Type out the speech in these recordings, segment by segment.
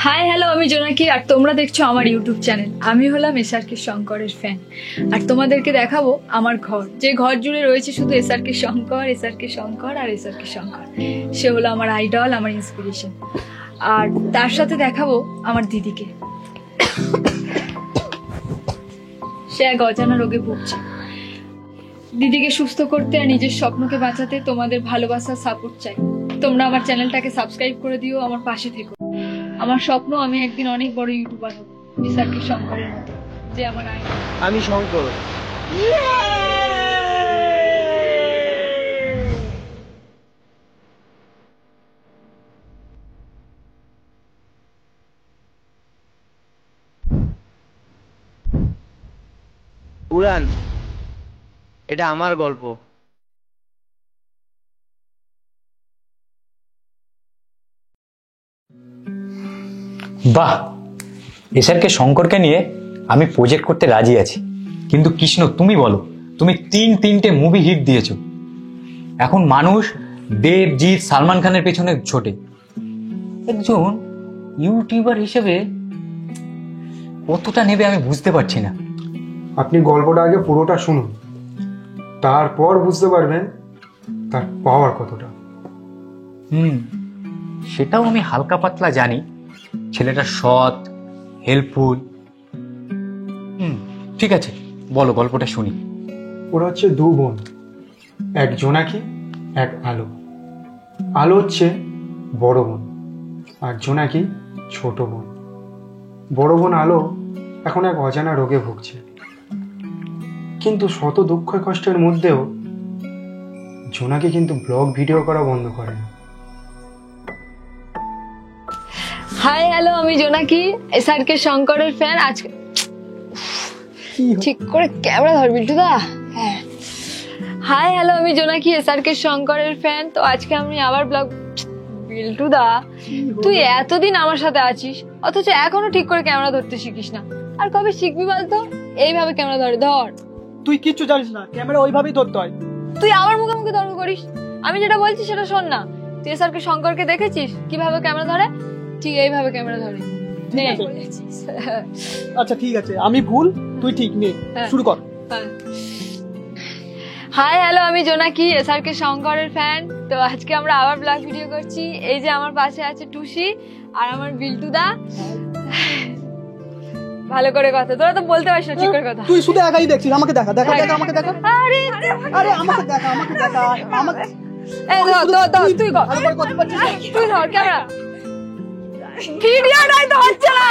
Hi hello, আমি জোনাকি আর তোমরা দেখছো আমার ইউটিউব চ্যানেল। আমি হলাম এসআরকে শঙ্করের ফ্যান আর তোমাদেরকে দেখাবো আমার ঘর, যে ঘর জুড়ে রয়েছে শুধু এসআরকে শঙ্কর, এসআরকে শঙ্কর আর এসআরকে শঙ্কর। সে হলো আমার আইডল, আমার ইন্সপিরেশন। আর তার সাথে দেখাবো আমার দিদিকে। সে এক অজানা রোগে ভুগছে। দিদিকে সুস্থ করতে আর নিজের স্বপ্নকে বাঁচাতে তোমাদের ভালোবাসা, সাপোর্ট চাই। তোমরা আমার চ্যানেলটাকে সাবস্ক্রাইব করে দিও, আমার পাশে থেকো। আমার স্বপ্ন আমি একদিন অনেক বড় ইউটিউবার হব, এসআরকে শঙ্করের মতো, যে আমার আইডল। আমি শঙ্কর। উড়ান, এটা আমার গল্প। বাহ, এসআরকে শঙ্করকে নিয়ে আমি প্রজেক্ট করতে রাজি আছি। কিন্তু কৃষ্ণ, তুমি বলো, তুমি তিনটে মুভি হিট দিয়েছো। এখন মানুষ দেবজিৎ, সালমান খানের পেছনে ছোটে। একজন ইউটিউবার হিসেবে কতটা নেবে আমি বুঝতে পারছি না। আপনি গল্পটা আগে পুরোটা শুনুন, তারপর বুঝতে পারবেন তার পাওয়ার কতটা। সেটাও আমি হালকা পাতলা জানি। ছেলেটা সৎ, হেল্পফুল। ঠিক আছে, বলো, গল্পটা শুনি। ওরা হচ্ছে দু বোন, এক জোনাকি, এক আলো। আলো হচ্ছে বড় বোন আর জোনাকি ছোট বোন। বড় বোন আলো এখন এক অজানা রোগে ভুগছে, কিন্তু শত দুঃখ কষ্টের মধ্যেও জোনাকি কিন্তু ব্লগ ভিডিও করা বন্ধ করে না। হাই হ্যালো, আমি জোনাকি, এসআরকে শঙ্করের ফ্যান। আজকে ঠিক করে ক্যামেরা ধর বিল্টুদা। হ্যাঁ, হাই হ্যালো, আমি জোনাকি, এসআরকে শঙ্করের ফ্যান। তো আজকে আমি আবার ব্লগ। বিল্টুদা, তুই এতদিন আমার সাথে আছিস অথচ এখনো ঠিক করে ক্যামেরা ধরতে শিখিস না। আর কবে শিখবি বলতো? এইভাবে ক্যামেরা ধর। তুই কিচ্ছু জানিস না, ক্যামেরা ওইভাবেই ধরতে হয়। তুই আমার মুখে মুখে তর্ক করিস। আমি যেটা বলছি সেটা শোন না। তুই এসআরকে শঙ্করকে দেখেছিস কিভাবে ক্যামেরা ধরে? ঠিক এইভাবে ক্যামেরা ধরে। আচ্ছা ঠিক আছে, আমি ভুল, তুই ঠিক নে, শুরু কর। হাই হ্যালো, আমি জোনাকি, এসআরকে শঙ্করের ফ্যান। তো আজকে আমরা আবার ব্লগ ভিডিও করছি। এই যে আমার পাশে আছে টুসি আর আমার বিল্টুদা। ভালো করে কথা, তোরা তো বলতে পারিস না ঠিক করে কথা। তুই শুধু একাই দেখছিস, আমাকে দেখা দেখা দেখা আমাকে দেখা। আরে আরে আমাকে দেখা আমাকে দেখা আমাকে। এই ধর তুই কর। তুই ধর ক্যামেরা। ভিডিওটাই তো হচ্ছে না।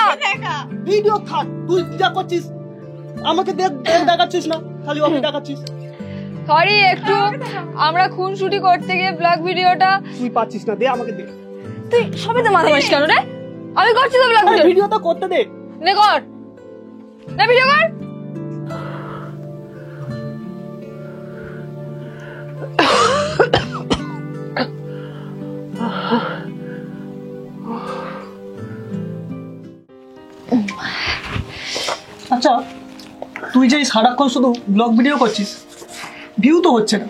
ভিডিও থাক, তুই যা করছিস আমাকে দেখাচ্ছিস না, খালি ওকে দেখাচ্ছিস। সরি, একটু আমরা খুনসুটি করতে গিয়ে ব্লগ ভিডিওটা। তুই পাচ্ছিস না, দে আমাকে দে। তুই সবেতে মাথা মারিস কেন রে? আমি করছি তো ব্লগ ভিডিও। ভিডিওটা করতে দে। নে কর, না ভিডিও কর। আচ্ছা, তুই যে সারাক্ষণ শুধু ব্লগ ভিডিও করছিস, ভিউ তো হচ্ছে না,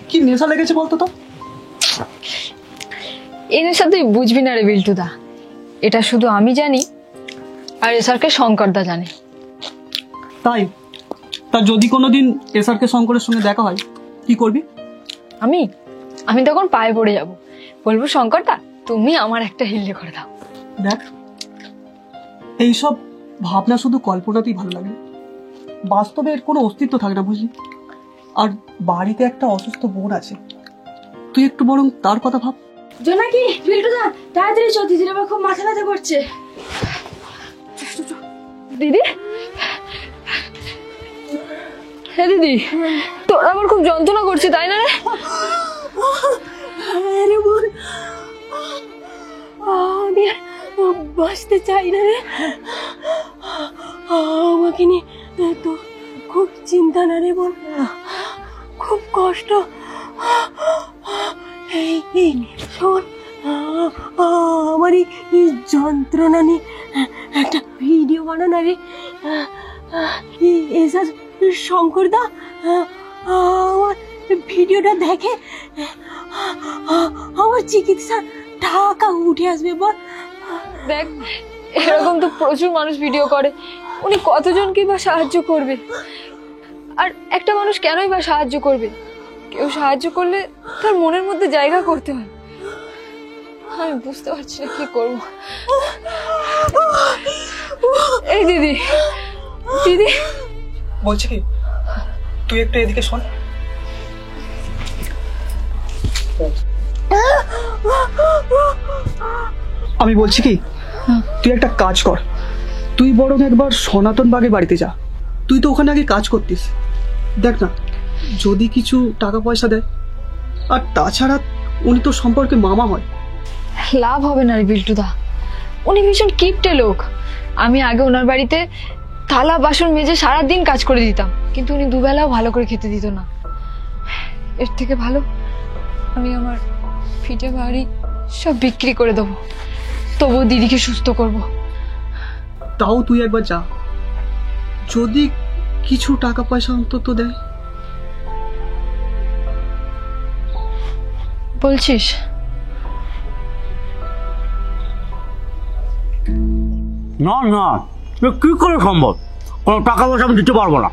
কি নেশা লেগেছে বলতো তো? এই নেশা তুই বুঝবি না রে বিল্টুদা। এটা শুধু আমি জানি আর এসআরকে শঙ্করদা জানে। তাই? তা যদি কোনোদিন এসআরকে শঙ্করের সঙ্গে দেখা হয় কি করবি? আমি তখন পায়ে পড়ে যাব, বলবো শঙ্করদা তুমি আমার একটা হিল্লে করে দাও। দেখ, এইসব ভাবনা শুধু কল্পনাতেই ভালো লাগে, বাস্তবে এর কোনো অস্তিত্ব থাকে না, বুঝলি? আর বাড়িতে একটা অসুস্থ বোন আছে, তুই একটু বরং তার কথা ভাব। জোনাকি, বিল্টুদা তাড়াতাড়ি চল, দিদির আবার খুব মাথা ব্যথা করছে। দিদি, হ্যাঁ দিদি, তোর আমার খুব যন্ত্রণা করছে তাই না রে? আরে বোন, আমি বাঁচতে চাই না রে। আমাকে নিয়ে তো খুব চিন্তা না রে বোন, খুব কষ্ট। এই শোন, আমার এই যন্ত্রণা নিয়ে একটা ভিডিও বানানো রে। এসআর শঙ্করদা আমার ভিডিওটা দেখে আমার চিকিৎসা টাকা উঠে আসবে বল। দেখ, এরকম তো প্রচুর মানুষ ভিডিও করে, উনি কতজনকেই বা সাহায্য করবে? আর একটা মানুষ কেনই বা সাহায্য করবে? কেউ সাহায্য করলে তার মনের মধ্যে জায়গা করতে হয়। আমি বুঝতে পারছি না কি করবো। এই দিদি, দিদি বলছি কি, তুই একটু এদিকে শোন। আমি বলছি কি, তুই একটা কাজ কর, তুই বরং একবার সনাতন বাগের বাড়িতে যা। তুই তো ওখানে আগে কাজ করতিস, দেখ না যদি কিছু টাকা পয়সা দেয়। আর তাছাড়া উনি তো সম্পর্কে মামা হয়। লাভ হবে না রে বিল্টুদা, উনি ভীষণ কিপটে লোক। আমি আগে ওনার বাড়িতে থালা বাসন মেজে সারাদিন কাজ করে দিতাম, কিন্তু উনি দুবেলাও ভালো করে খেতে দিত না। এর থেকে ভালো আমি আমার ফিটে বাড়ি সব বিক্রি করে দেবো, তবু দিদিকে সুস্থ করব। তাও তুই একবার যা, যদি কিছু টাকা পয়সা অন্তত দেয়। বলছিস? না না, এ কি করে সম্ভব? কোনো টাকা পয়সা আমি দিতে পারবো না।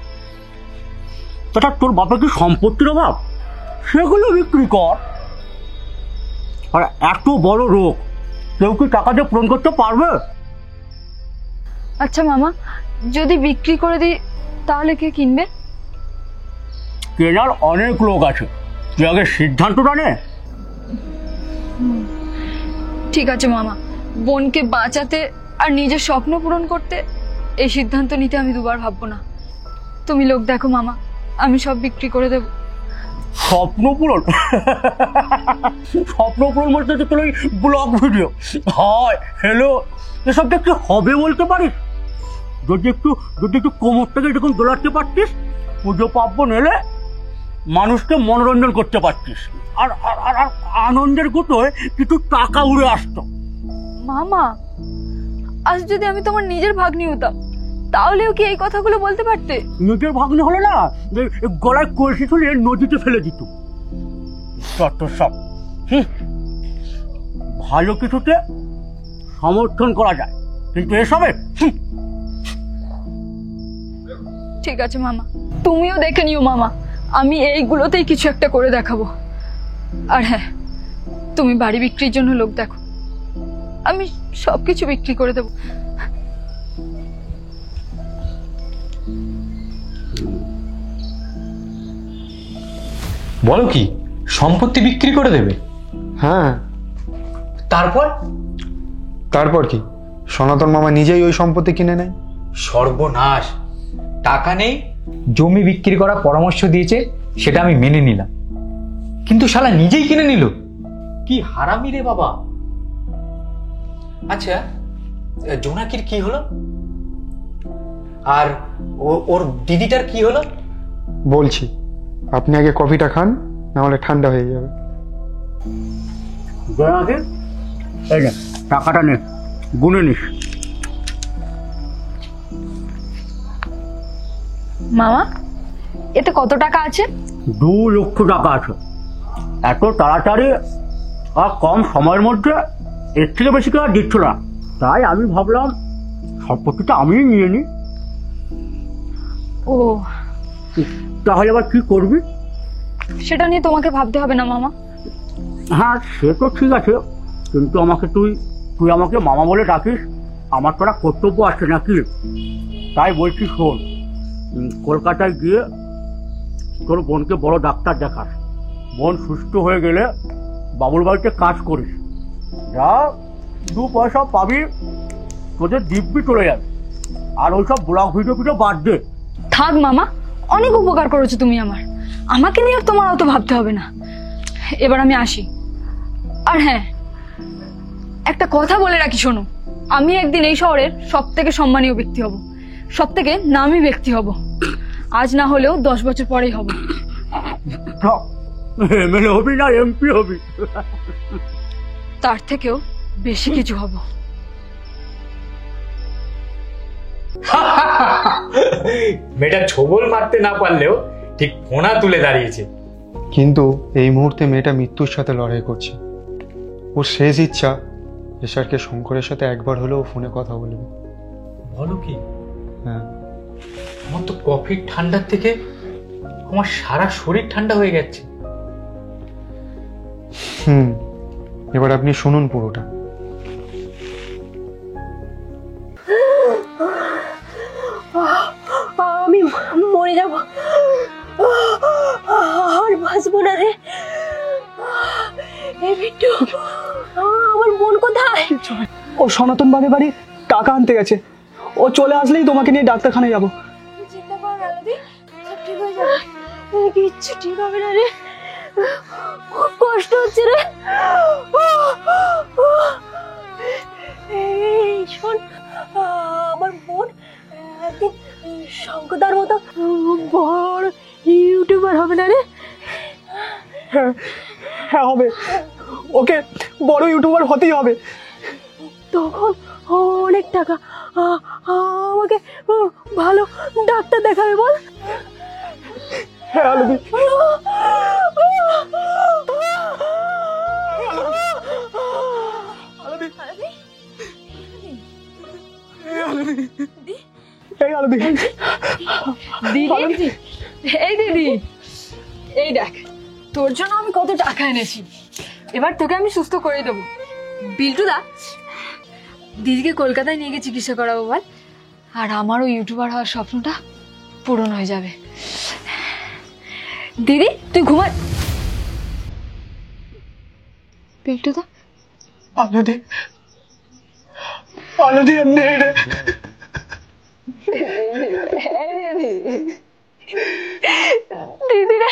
তাছাড়া তোর বাপের কি সম্পত্তির অভাব? সেগুলো বিক্রি কর। আর এত বড় রোগ, কেউ কি টাকা দিয়ে পূরণ করতে পারবে? আচ্ছা মামা, যদি বিক্রি করে দিই তাহলে কে কিনবে? কেনার অনেক লোক আছে, তুই আগে সিদ্ধান্তটা নে। ঠিক আছে মামা, বোনকে বাঁচাতে আর নিজের স্বপ্ন পূরণ করতে এই সিদ্ধান্ত নিতে আমি দুবার ভাববো না। তুমি লোক দেখো মামা, আমি সব বিক্রি করে দেব। স্বপ্ন পূরণ? স্বপ্ন পূরণ বলতে তো তোর ওই ব্লগ ভিডিও হয়, হ্যালো, এসব দেখতে হবে বলতে পারিস? যদি একটু কোমরটাকে এরকম দোলাতে পারতিস, পুজো পার্বণ এলে মানুষকে মনোরঞ্জন করতে পারতিস, আর আর আর আর আনন্দের গুটোয় কিছু টাকা উড়ে আসতো। মামা, আজ যদি আমি তোমার নিজের ভাগ্নি হতাম তাহলেও কি এই কথাগুলো বলতে পারতে? নিজের ভাগ্নে হলে না, গলায় কলসি তুলে নদীতে ফেলে দিত। তত সব ভালো কিছুতে সমর্থন করা যায়, কিন্তু এসবে ঠিক আছে মামা, তুমিও দেখে নিও মামা, আমি এইগুলোতেই কিছু একটা করে দেখাবো। আর হ্যাঁ, তুমি বাড়ি বিক্রির জন্য লোক দেখো, আমি সবকিছু বিক্রি করে দেবো। বলো কি, সম্পত্তি বিক্রি করে দেবে? হ্যাঁ, তারপর? তারপর কি, সনাতন মামা নিজেই ওই সম্পত্তি কিনে নেয়। সর্বনাশ, টাকা নেই, জমি বিক্রি করার পরামর্শ দিয়েছে, সেটা আমি মেনে নিলাম, কিন্তু শালা নিজেই কিনে নিল। কি হারামি রে বাবা। আচ্ছা, জোনাকির কি হলো? আর ওর দিদিটার কি হলো? বলছি, আপনি আগে কফিটা খান, নাহলে ঠান্ডা হয়ে যাবে। জোনাকি, এই নে টাকাটা নে, গুনে নিস। মামা, এতে কত টাকা আছে? 2 লক্ষ টাকা আছে। এত তাড়াতাড়ি আর কম সময়ের মধ্যে এর থেকে বেশি কেউ আর দিচ্ছ না, তাই আমি ভাবলাম সম্পত্তিটা আমিই নিয়ে নিই। ও, তাহলে আবার কি করবি? সেটা নিয়ে তোমাকে ভাবতে হবে না মামা। হ্যাঁ, সে তো ঠিক আছে, কিন্তু আমাকে তুই আমাকে মামা বলে ডাকিস, আমার তো একটা কর্তব্য আছে নাকি? তাই বলছি, শোন, কলকাতায় গিয়ে তোর বোনকে বড় ডাক্তার দেখাস। বোন সুস্থ হয়ে গেলে বাবুর বাড়িতে কাজ করিস, যা 2 পয়সা পাবি, তোদের দিব্যি চলে যাবে। আর ওইসব ব্লগ ভিডিও বাদ দে। থাক মামা, অনেক উপকার করেছো তুমি আমার, আমাকে নিয়ে আর তোমার অত ভাবতে হবে না। এবার আমি আসি। আর হ্যাঁ, একটা কথা বলে রাখি, শোনো, আমি একদিন এই শহরের সবথেকে সম্মানীয় ব্যক্তি হব, সবথেকে নামী ব্যক্তি হব। আজ না হলেও 10 বছর পরেই হব। এমএলএ হবি না এমপি হবি? তার থেকেও বেশি কিছু হব। মেয়েটা ছোবল মারতে না পারলেও ঠিক ফোনা তুলে দাঁড়িয়েছে। কিন্তু এই মুহূর্তে মেয়েটা মৃত্যুর সাথে লড়াই করছে। ওর শেষ ইচ্ছা এসআরকে শঙ্করের সাথে একবার হলেও ফোনে কথা বলবে। বলো কি? হ্যাঁ, আমার তো কফির ঠান্ডার থেকে আমার সারা শরীর ঠান্ডা হয়ে গেছে। এবার আপনি শুনুন পুরোটা। আমি মরে যাব, আর বাঁচবো না রে। এই বিট্টু, আমার বোন কোথায়? ও সনাতন বাগের বাড়ি টাকা আনতে গেছে। ও চলে আসলেই তোমাকে নিয়ে ডাক্তারখানায় যাবো। চিন্তা কর আলাদি, সব ঠিক হয়ে যাবে। কিচ্ছু ঠিক হবে না রে, খুব কষ্ট হচ্ছে রে। এই শোন, আমার বোন একদিন শঙ্করদার মতো বড় ইউটিউবার হবে না রে? হ্যাঁ হ্যাঁ হবে, ওকে বড় ইউটিউবার হতেই হবে। তখন অনেক টাকা, আমাকে ভালো ডাক্তার দেখাবে বল। হ্যাঁ আলবি, এই আলবি, দিদি, এই দিদি, এই দেখ তোর জন্য আমি কত টাকা এনেছি। এবার তোকে আমি সুস্থ করে দেবো। বিল্টুদা, দিদিকে কলকাতায় নিয়ে গিয়ে চিকিৎসা করাবো বল, আর আমারও ইউটিউবার হওয়ার স্বপ্নটা পূরণ হয়ে যাবে। দিদি তুই ঘুমা। বিল্টুদা, আলদি আলদি এমনি রে। দিদি রে,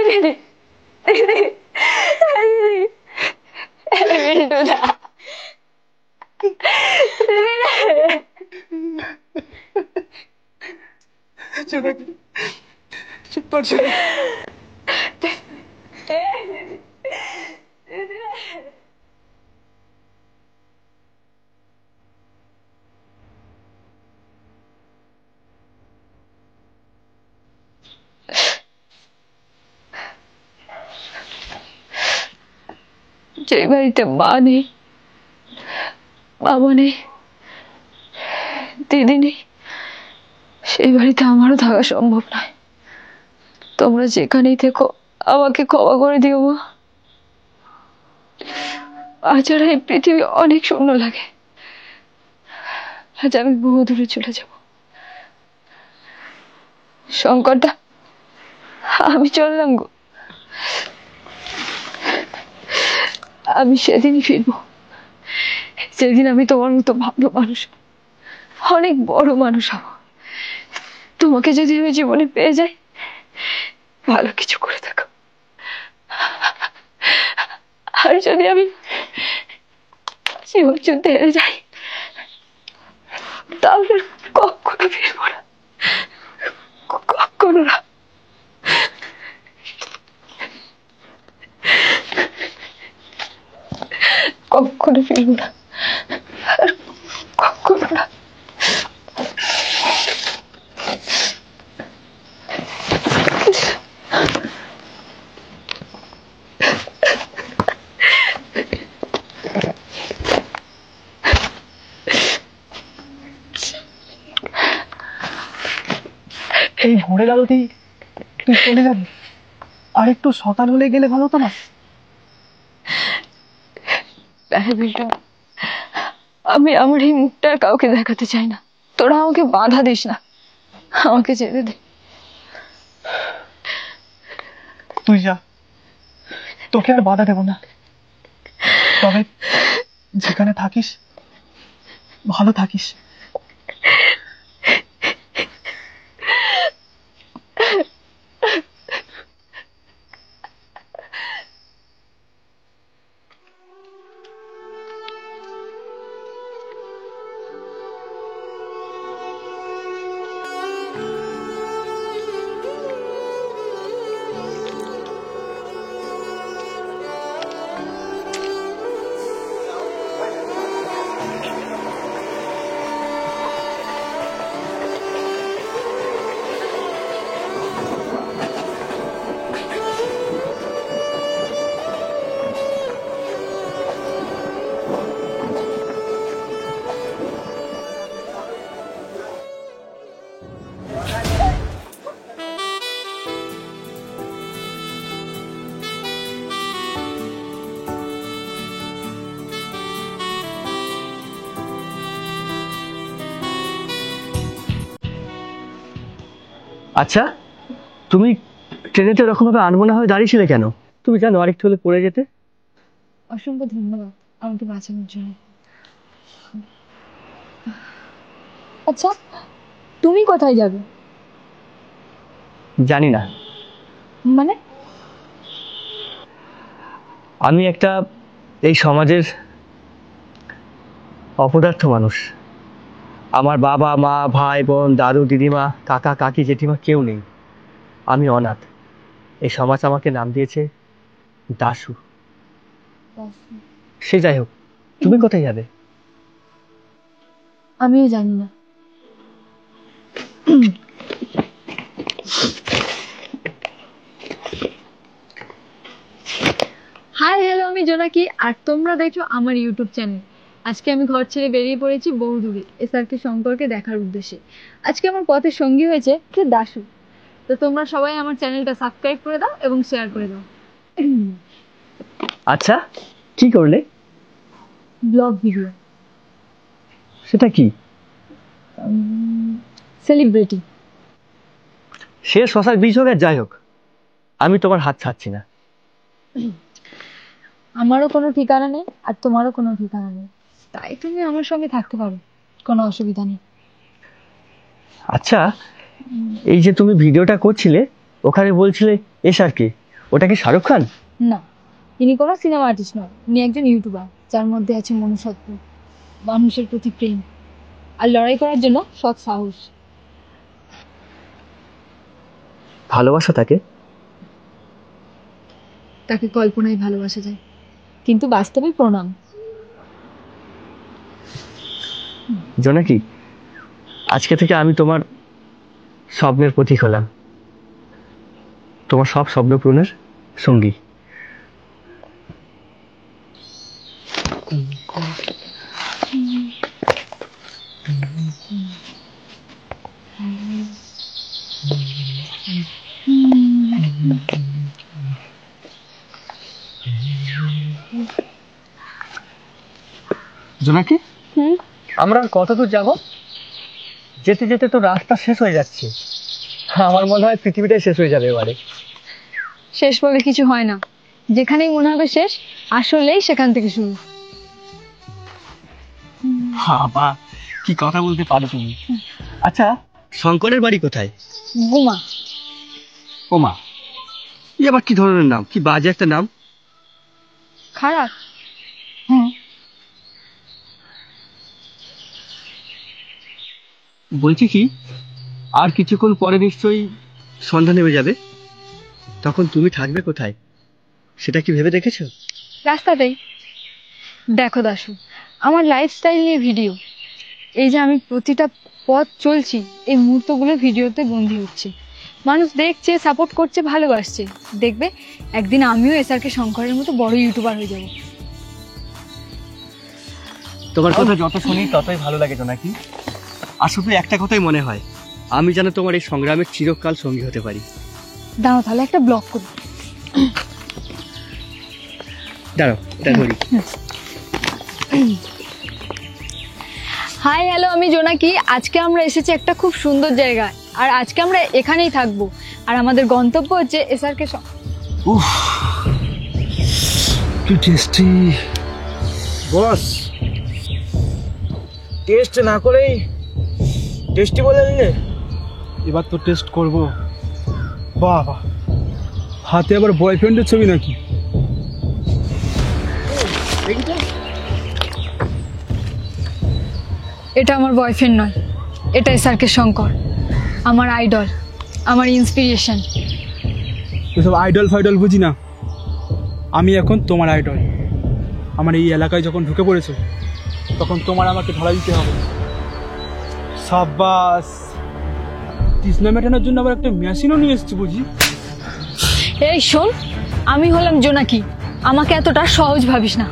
দিদি, দিদি, দিদি, বিল্টুদা, দিদি রে। চুপ কর, যে বাড়িতে মা নেই, বাবা নেই, দিদি নেই, সেই বাড়িতে আমারও থাকা সম্ভব নয়। তোমরা যেখানেই থেকো আমাকে ক্ষমা করে দিও মা। আজ আর এই পৃথিবী অনেক শূন্য লাগে। আজ আমি বহু দূরে চলে যাব। শঙ্করদা, আমি চললাম গো। আমি সেদিনই ফিরবো যেদিন আমি তোমার মতো ভালো মানুষ, অনেক বড় মানুষ হব। তোমাকে যদি আমি জীবনে পেয়ে যাই, ভালো কিছু করে থাকো। আর যদি আমি জীবন যুদ্ধে হেরে যাই, তাহলে কখনো ফিরবো না, কখনো না। কখনো ফিরবো না, কখনো না। এই ভোরের আলোতেই তুই চলে যাবি? আর একটু সকাল হলে গেলে ভালো হতো না? আমি আমার এই মুখটা কাউকে দেখাতে চাই না। তোরা আমাকে বাধা দিস না, আমাকে ছেড়ে দে। তুই যা, তোকে আর বাধা দেব না। তবে যেখানে থাকিস ভালো থাকিস। আচ্ছা, তুমি ট্রেনেতে ওরকমভাবে আনমনা হয়ে দাঁড়িয়েছিলে কেন? তুমি জানো আরেকটু হলে পড়ে যেতে। অসংখ্য ধন্যবাদ আমাকে বাঁচানোর জন্য। আচ্ছা, তুমি কোথায় যাবে? জানি না, মানে? আমি একটা এই সমাজের অপদার্থ মানুষ। আমার বাবা মা ভাই বোন দাদু দিদিমা কাকা কাকি জেঠিমা কেউ নেই। আমি অনাথ। এই সমাজ আমাকে নাম দিয়েছে দাশু। সে যাই হোক, তুমি কোথায় যাবে? আমিও জানি না। হাই হ্যালো, আমি জোনাকি আর তোমরা দেখছো আমার ইউটিউব চ্যানেল। আজকে আমি ঘর ছেড়ে বেরিয়ে পড়েছি বহু দূরে এসআরকে শঙ্করকে দেখার উদ্দেশ্যে। আজকে আমার পথের সঙ্গী হয়েছে কি দাশু। তো তোমরা সবাই আমার চ্যানেলটা সাবস্ক্রাইব করে দাও এবং শেয়ার করে দাও। আচ্ছা, কি করলে? Blog video. সেটা কি? সেলিব্রিটি। সে শশার বীজ হোক আর যাই হোক, আমি তোমার হাত ছাড়ছি না। আমারও কোনো ঠিকানা নেই আর তোমারও কোনো ঠিকানা নেই, তাই তুমি আমার সঙ্গে থাকতে পারো, কোনো অসুবিধা নেই। আচ্ছা, এই যে তুমি ভিডিওটা করছিলে ওখানে বলছিলে এসআরকে, ওটা কি শাহরুখ খান? না, ইনি কোনো সিনেমা আর্টিস্ট নয়, ইনি একজন ইউটিউবার যার মধ্যে আছে মনুষ্যত্ব, মানুষের প্রতি প্রেম আর লড়াই করার জন্য সৎ সাহস। ভালোবাসা তাকে? তাকে কল্পনায় ভালোবাসা যায়, কিন্তু বাস্তবে প্রণাম। জোনাকি, আজকে থেকে আমি তোমার স্বপ্নের প্রতীক হলাম, তোমার সব স্বপ্ন পূরণের সঙ্গী। জোনাকি, আমরা কত দূর যাবো? যেতে যেতে তো রাস্তা শেষ হয়ে যাচ্ছে। আমার মনে হয় পৃথিবীটাই শেষ হয়ে যাবে এবারে। শেষ বলে কিছু হয় না, যেখানেই মনে হবে শেষ আসলেই সেখান থেকে শুরু। বাবা, কি কথা বলতে পারো তুমি। আচ্ছা, শঙ্করের বাড়ি কোথায়? গুমা। ওমা, ই আবার কি ধরনের নাম, কি বাজে একটা নাম। খারাপ? হ্যাঁ। বলছি কি, আর কিছুক্ষণ পরে নিশ্চয়ই সন্ধ্যা নেমে যাবে, তখন তুমি থাকবে কোথায় সেটা কি ভেবে দেখেছো? রাস্তাতেই। দেখো দাশু, আমার লাইফস্টাইল নিয়ে ভিডিও, এই যে আমি প্রতিটা পথ চলছি এই মুহূর্তগুলো ভিডিওতে বন্দী হচ্ছে। মানুষ দেখছে, সাপোর্ট করছে, ভালোবাসছে। দেখবে একদিন আমিও এসআরকে শঙ্করের মতো বড় ইউটিউবার হয়ে যাব। তোমার কথা যত শুনি ততই ভালো লাগে নাকি। আর শুধু একটা কথাই মনে হয়, আমি যেন তোমার এই সংগ্রামের চিরকাল সঙ্গী হতে পারি। দাঁড়াও তাহলে একটা ব্লগ করি। দাঁড়াও, এটা ধরি। হাই হ্যালো, আমি জোনাকি। আজকে আমরা এসেছি একটা খুব সুন্দর জায়গায়, আর আজকে আমরা এখানেই থাকবো। আর আমাদের গন্তব্য হচ্ছে এসআরকে। উফ, কি টেস্টি। বস, টেস্ট না করেই টেস্টি বলে দিলে। এবার তো টেস্ট করবো। বাবা, হাতে আবার বয়ফ্রেন্ডের ছবি নাকি? এটা আমার বয়ফ্রেন্ড নয়, এটা এসআরকে শঙ্কর, আমার আইডল, আমার ইন্সপিরেশন। এসব আইডল ফাইডল বুঝি না, আমি এখন তোমার আইডল। আমার এই এলাকায় যখন ঢুকে পড়েছো তখন তোমার আমাকে ধরা দিতে হবে। সাব্বাস, তৃষ্ণা মেটানোর জন্য আবার একটা মেশিনও নিয়ে এসছি বুঝি। এই শোন, আমি হলাম জোনাকি, আমাকে এতটা সহজ ভাবিস না।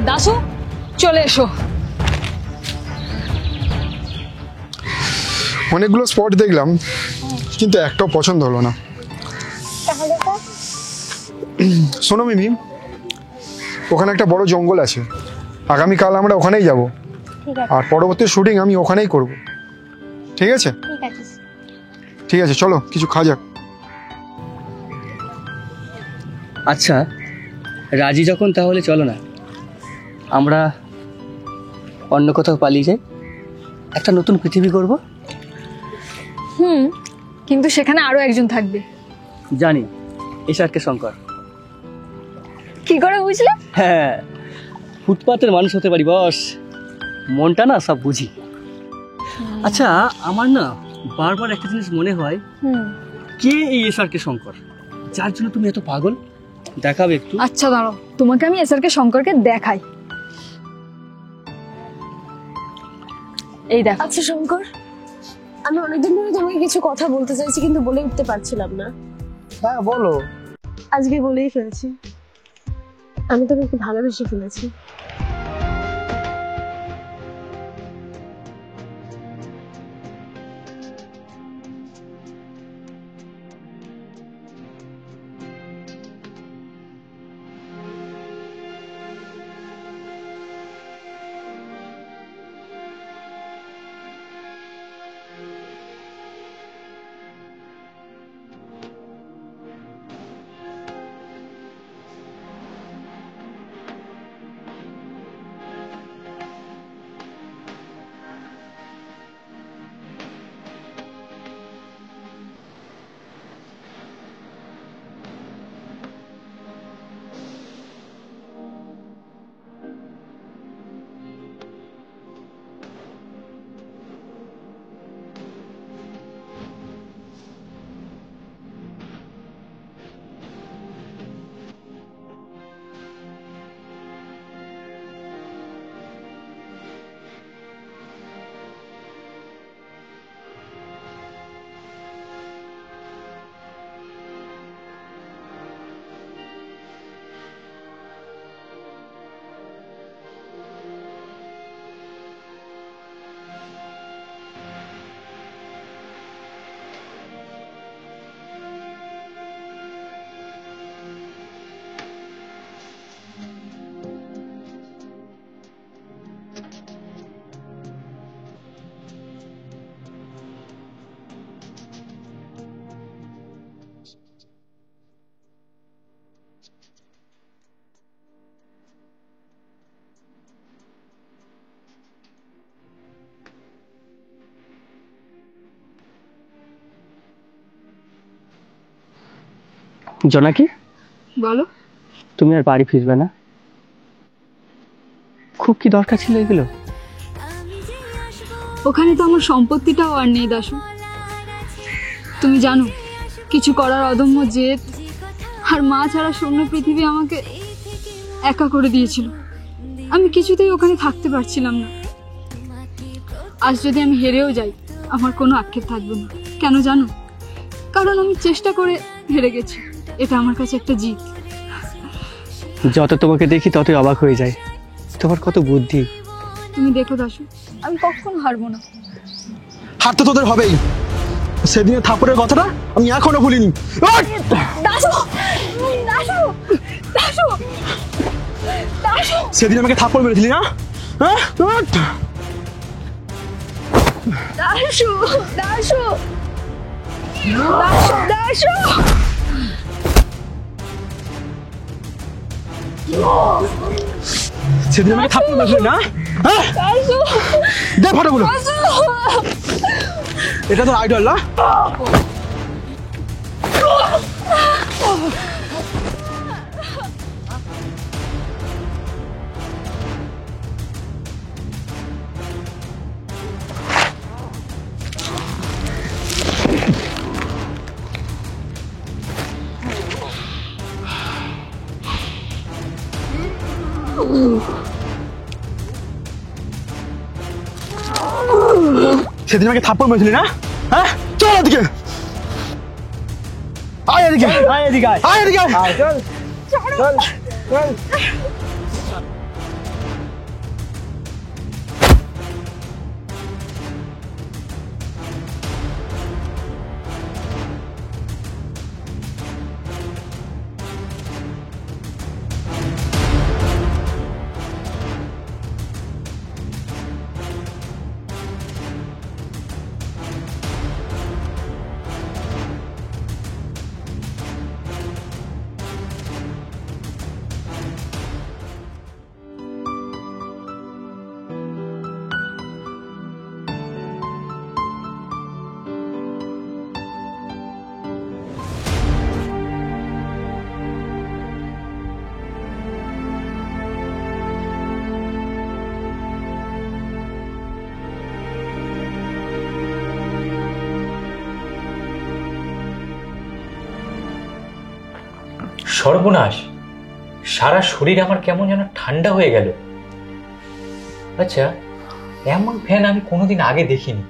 দাসু, চলে এসো। অনেকগুলো স্পট দেখলাম, কিন্তু একটাও পছন্দ হলো না। শোনো মিমি, ওখানে একটা বড় জঙ্গল আছে, আগামীকাল আমরা ওখানেই যাব, আর পরবর্তী শুটিং আমি ওখানেই করব। ঠিক আছে? ঠিক আছে চলো কিছু খাওয়া যাক। আচ্ছা রাজি যখন তাহলে চলো না আমরা অন্য কোথাও পালিয়ে যাই, একটা নতুন পৃথিবী করব। কিন্তু সেখানে আরো একজন থাকবে। জানি, এসআরকে শঙ্কর। কি করে বুঝলে? হ্যাঁ, ফুটপাতের মানুষ হতে পারি বস, মনটা না সব বুঝি। আচ্ছা আমার না বারবার একটা জিনিস মনে হয়, কে এই এসআরকে শঙ্কর যার জন্য তুমি এত পাগল? দেখাবে একটু? আচ্ছা দাঁড়াও, তোমাকে আমি এসআরকে শঙ্করকে দেখাই। এই দেখো। আচ্ছা শঙ্কর, আমি অনেকদিন ধরে তোমাকে কিছু কথা বলতে চাইছি কিন্তু বলে উঠতে পারছিলাম না। হ্যাঁ বলো। আজকে বলেই ফেলেছি, আমি তোমাকে ভালোবেসে ফেলেছি। জোনাকি, বলো। তুমি আর বাড়ি ফিরবে না? খুব কি দরকার ছিল এগুলো? ওখানে তো আমার সম্পত্তিটাও আর নেই দাশু। তুমি জানো, কিছু করার অদম্য জেদ আর মা ছাড়া শূন্য পৃথিবী আমাকে একা করে দিয়েছিল। আমি কিছুতেই ওখানে থাকতে পারছিলাম না। আজ যদি আমি হেরেও যাই, আমার কোনো আক্ষেপ থাকবে না। কেন জানো? কারণ আমি চেষ্টা করে হেরে গেছি। এটা আমার কাছে একটা জিত। যত তোমাকে দেখি ততই অবাক হয়ে যায়, তোমার কত বুদ্ধি। তুমি দেখো দাশু, আমি কখনো হারবো না। হারতে তোদের হবেই। সেদিনের থাপড়ের কথাটা আমি এখনো ভুলিনি। দাশু, দাশু, দাশু, দাশু। সেদিন আমাকে থাপড় মেরেছিলি না? হ্যাঁ? দাশু, দাশু, দাশু, দাশু। সেদিন আমাকে থাপড় মেরেছিলি না? হ্যাঁ? দে ফটোগুলো। এটা তোর আইডল না? সেদিন আমাকে থাপ্পড় মেরেছিলি না? হ্যাঁ, চল এদিকে। আয় এদিকে, আয় এদিকে, আয় এদিকে, চল চল চল। সর্বনাশ, সারা শরীর আমার কেমন যেন ঠান্ডা হয়ে গেল। আচ্ছা, এমন ফ্যান আমি কোনোদিন আগে দেখিনি।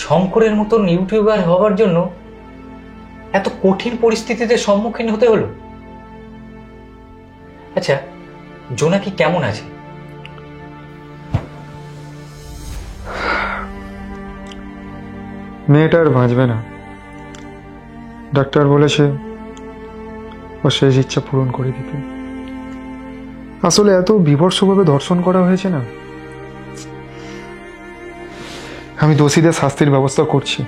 শঙ্করের মতন ইউটিউবার হওয়ার জন্য এত কঠিন পরিস্থিতিতে সম্মুখীন হতে হলো। আচ্ছা, জোনাকি কেমন আছে? মেয়েটা আর বাঁচবে না, ডাক্তার বলেছে ওর শেষ ইচ্ছা পূরণ করে দিতে। আসলে এত বিভৎসভাবে ধর্ষণ করা হয়েছে না, আমি দোষীদের শাস্তির ব্যবস্থা করছি।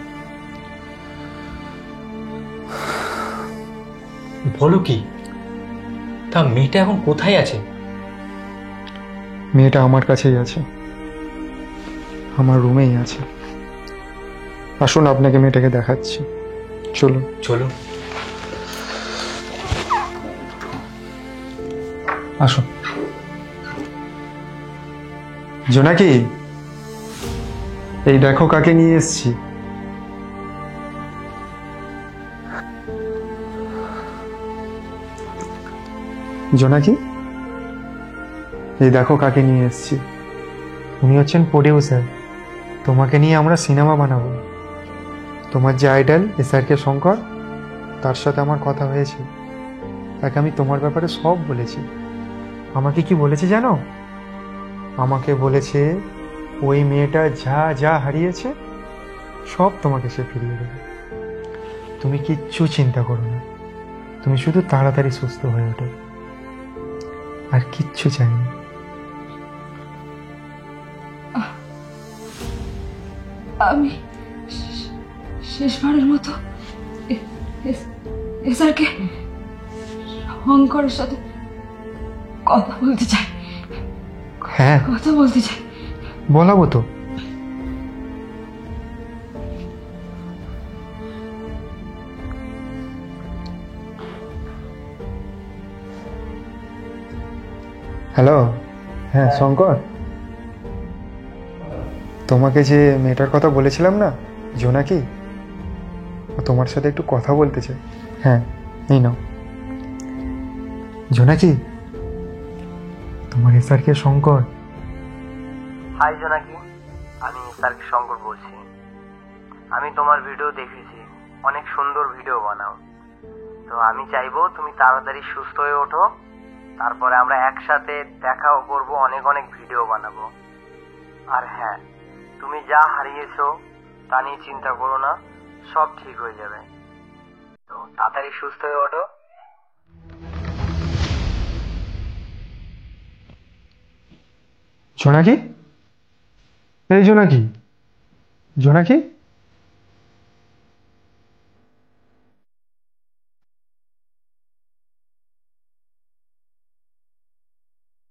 বলো কি? তা মেয়েটা এখন কোথায় আছে? মেয়েটা আমার কাছেই আছে, আমার রুমেই আছে। আসুন আপনাকে মেয়েটাকে দেখাচ্ছি, চলুন। চলো। আসুন। জোনাকি, এই দেখো কাকে নিয়ে এসেছি। জোনাকি, এই দেখো কাকে নিয়ে এসেছি। উনি হচ্ছেন প্রডিউসার। তোমাকে নিয়ে আমরা সিনেমা বানাবো। তোমার যে আইডল SRK শঙ্কর, তার সাথে আমার কথা হয়েছে। তাকে আমি তোমার ব্যাপারে সব বলেছি। আমাকে কি বলেছে জানো? আমাকে বলেছে ওই মেয়েটা যা যা হারিয়েছে সব তোমাকে সে ফিরিয়ে দেবে। তুমি কিচ্ছু চিন্তা করো না, তুমি শুধু তাড়াতাড়ি সুস্থ হয়ে ওঠো, আর কিচ্ছু চাই না। আমি শেষবারের মতো এসআরকে শঙ্করের সাথে কথা বলতে চাই। হ্যাঁ, কথা বলতে চাই। বলাবো তো। হ্যালো, হ্যাঁ শঙ্কর, তোমাকে যে মেয়েটার কথা বলেছিলাম না, জোনাকি, ও তোমার সাথে একটু কথা বলতে চাই। হ্যাঁ, এই নাও। জোনাকি, তোমার SRK শঙ্কর। হাই জোনাকি, আমি SRK শঙ্কর বলছি। আমি তোমার ভিডিও দেখেছি, অনেক সুন্দর ভিডিও বানাও। তো আমি চাইবো তুমি তাড়াতাড়ি সুস্থ হয়ে ওঠো, তারপরে আমরা একসাথে দেখাও করব, অনেক অনেক ভিডিও বানাবো। আর হ্যাঁ, তুমি যা হারিয়েছো তা নিয়ে চিন্তা করো না, সব ঠিক হয়ে যাবে। তো তাড়াতাড়ি সুস্থ হয়ে ওঠো। জোনাকি, এই জোনাকি, জোনাকি,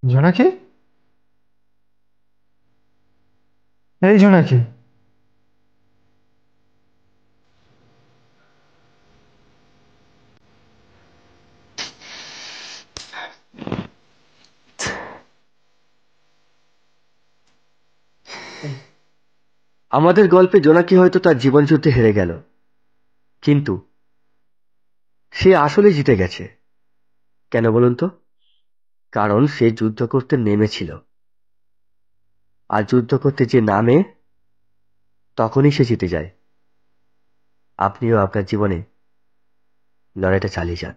জোনাকি, এই জোনাকি। আমাদের গল্পে জোনাকি হয়তো তার জীবনযুদ্ধে হেরে গেল, কিন্তু সে আসলে জিতে গেছে। কেন বলুন তো? কারণ সে যুদ্ধ করতে নেমেছিল, আর যুদ্ধ করতে যে নামে তখনই সে জিতে যায়। আপনিও আপনার জীবনে লড়াইটা চালিয়ে যান।